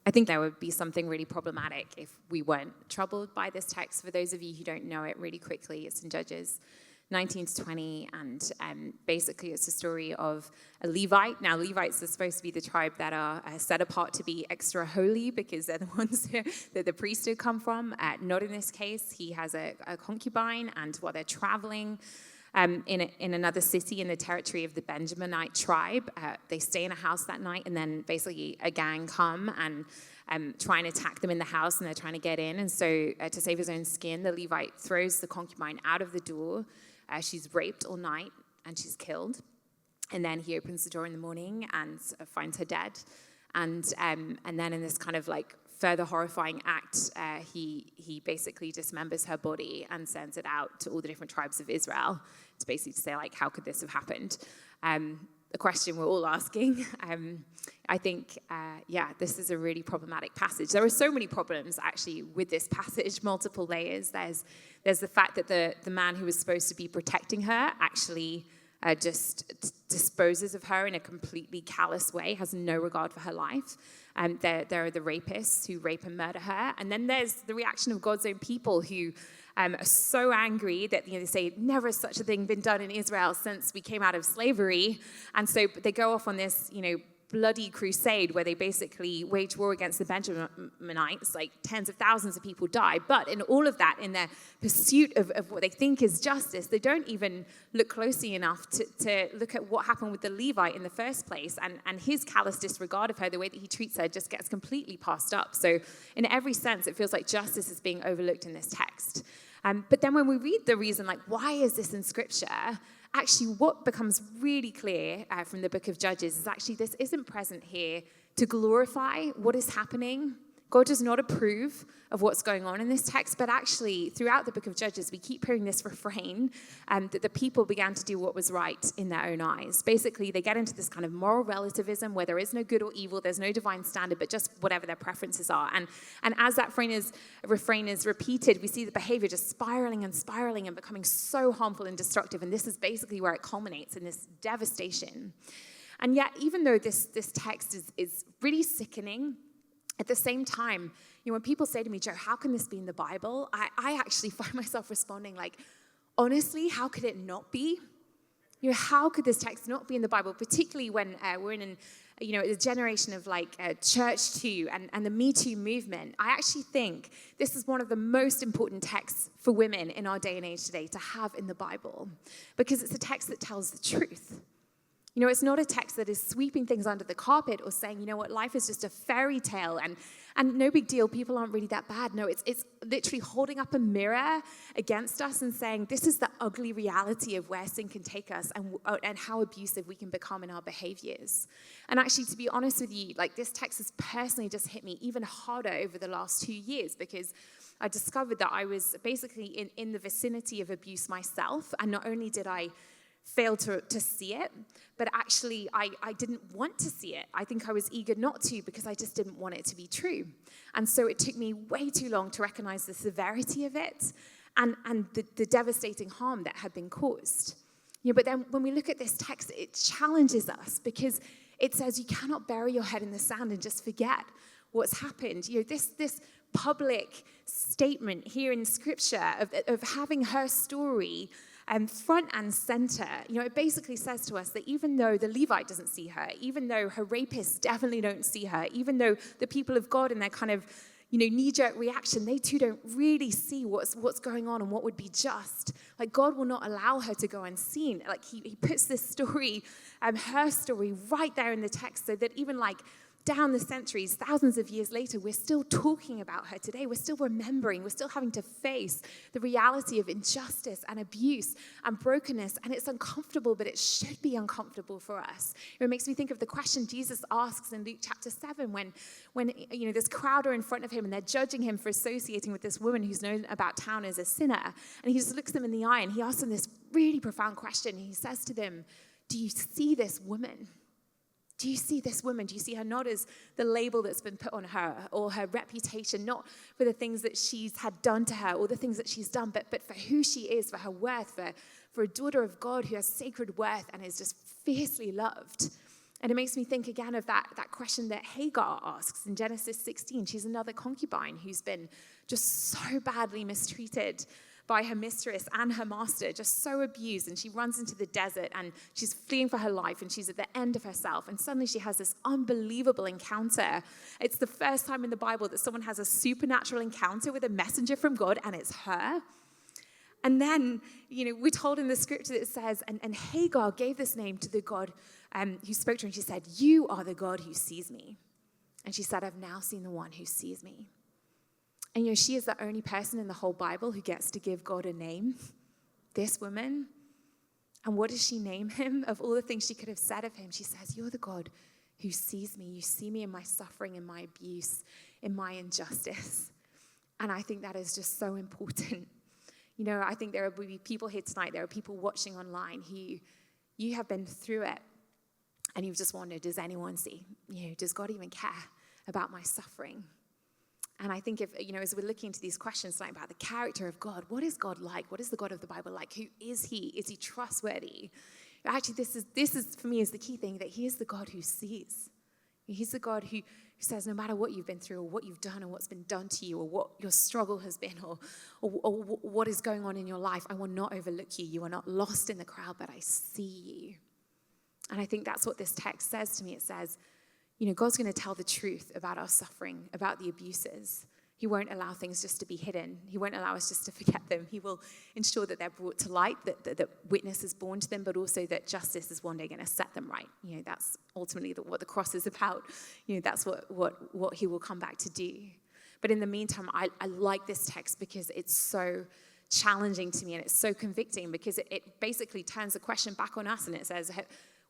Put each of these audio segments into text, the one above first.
I think there would be something really problematic if we weren't troubled by this text. For those of you who don't know it really quickly, it's in Judges 19 to 20, and basically it's a story of a Levite. Now, Levites are supposed to be the tribe that are set apart to be extra holy because they're the ones that the priesthood come from. Not in this case. He has a concubine, and while they're traveling in another city in the territory of the Benjaminite tribe, they stay in a house that night, and then basically a gang come and try and attack them in the house, and they're trying to get in. And so to save his own skin, the Levite throws the concubine out of the door. She's raped all night, and she's killed. And then he opens the door in the morning and finds her dead. And then in this kind of like further horrifying act, he basically dismembers her body and sends it out to all the different tribes of Israel to basically say, like, how could this have happened? A question we're all asking. I think, this is a really problematic passage. There are so many problems, actually, with this passage, multiple layers. There's the fact that the man who was supposed to be protecting her actually just disposes of her in a completely callous way, has no regard for her life. There are the rapists who rape and murder her. And then there's the reaction of God's own people who are so angry that they say, never has such a thing been done in Israel since we came out of slavery. And so they go off on this, bloody crusade where they basically wage war against the Benjaminites, like tens of thousands of people die. But in all of that, in their pursuit of what they think is justice, they don't even look closely enough to look at what happened with the Levite in the first place. And his callous disregard of her, the way that he treats her, just gets completely passed up. So in every sense, it feels like justice is being overlooked in this text. But then when we read the reason, like, why is this in Scripture? Actually, what becomes really clear from the book of Judges is actually this isn't present here to glorify what is happening. God does not approve of what's going on in this text, but actually, throughout the book of Judges, we keep hearing this refrain that the people began to do what was right in their own eyes. Basically, they get into this kind of moral relativism where there is no good or evil, there's no divine standard, but just whatever their preferences are. And as that refrain is repeated, we see the behavior just spiraling and becoming so harmful and destructive. And this is basically where it culminates in this devastation. And yet, even though this text is really sickening, at the same time, when people say to me, Joe, how can this be in the Bible? I actually find myself responding like, honestly, how could it not be? How could this text not be in the Bible, particularly when we're in a generation of church too and the Me Too movement? I actually think this is one of the most important texts for women in our day and age today to have in the Bible, because it's a text that tells the truth. It's not a text that is sweeping things under the carpet or saying, life is just a fairy tale and no big deal, people aren't really that bad. No, it's literally holding up a mirror against us and saying, this is the ugly reality of where sin can take us and how abusive we can become in our behaviors. And actually, to be honest with you, this text has personally just hit me even harder over the last 2 years, because I discovered that I was basically in the vicinity of abuse myself. And not only did I fail to see it, but actually I didn't want to see it. I think I was eager not to, because I just didn't want it to be true. And so it took me way too long to recognize the severity of it and the devastating harm that had been caused. But then when we look at this text, it challenges us, because it says you cannot bury your head in the sand and just forget what's happened. This public statement here in Scripture of having her story front and center, it basically says to us that even though the Levite doesn't see her, even though her rapists definitely don't see her, even though the people of God in their kind of, knee-jerk reaction, they too don't really see what's going on and what would be just. God will not allow her to go unseen. He puts this story, her story, right there in the text, so that even down the centuries, thousands of years later, we're still talking about her today. We're still remembering. We're still having to face the reality of injustice and abuse and brokenness. And it's uncomfortable, but it should be uncomfortable for us. It makes me think of the question Jesus asks in Luke chapter 7 when this crowd are in front of him and they're judging him for associating with this woman who's known about town as a sinner. And he just looks them in the eye and he asks them this really profound question. He says to them, do you see this woman? Do you see this woman? Do you see her not as the label that's been put on her or her reputation, not for the things that she's had done to her or the things that she's done, but for who she is, for her worth, for a daughter of God who has sacred worth and is just fiercely loved? And it makes me think again of that question that Hagar asks in Genesis 16. She's another concubine who's been just so badly mistreated by her mistress and her master, just so abused. And she runs into the desert and she's fleeing for her life and she's at the end of herself. And suddenly she has this unbelievable encounter. It's the first time in the Bible that someone has a supernatural encounter with a messenger from God, and it's her. And then, we're told in the scripture that it says, and Hagar gave this name to the God who spoke to her, and she said, "You are the God who sees me." And she said, "I've now seen the one who sees me." And she is the only person in the whole Bible who gets to give God a name, this woman. And what does she name him? Of all the things she could have said of him, she says, "You're the God who sees me. You see me in my suffering, in my abuse, in my injustice." And I think that is just so important. I think there will be people here tonight, there are people watching online who you have been through it and you've just wondered, does anyone see? Does God even care about my suffering? And I think as we're looking into these questions tonight about the character of God, what is God like? What is the God of the Bible like? Who is he? Is he trustworthy? Actually, this is for me is the key thing, that he is the God who sees. He's the God who says, no matter what you've been through or what you've done or what's been done to you or what your struggle has been or what is going on in your life, I will not overlook you. You are not lost in the crowd, but I see you. And I think that's what this text says to me. It says, God's going to tell the truth about our suffering, about the abuses. He won't allow things just to be hidden. He won't allow us just to forget them. He will ensure that they're brought to light, that witness is born to them, but also that justice is one day going to set them right. That's ultimately what the cross is about. That's what he will come back to do. But in the meantime, I like this text because it's so challenging to me and it's so convicting, because it basically turns the question back on us and it says,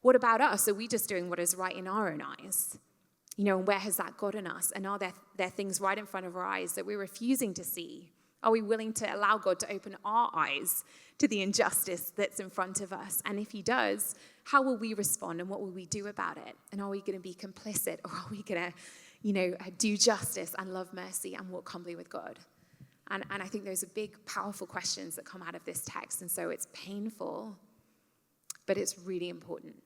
what about us? Are we just doing what is right in our own eyes? And where has that gotten us? And are there things right in front of our eyes that we're refusing to see? Are we willing to allow God to open our eyes to the injustice that's in front of us? And if he does, how will we respond and what will we do about it? And are we going to be complicit, or are we going to, do justice and love mercy and walk humbly with God? And I think those are big, powerful questions that come out of this text. And so it's painful, but it's really important.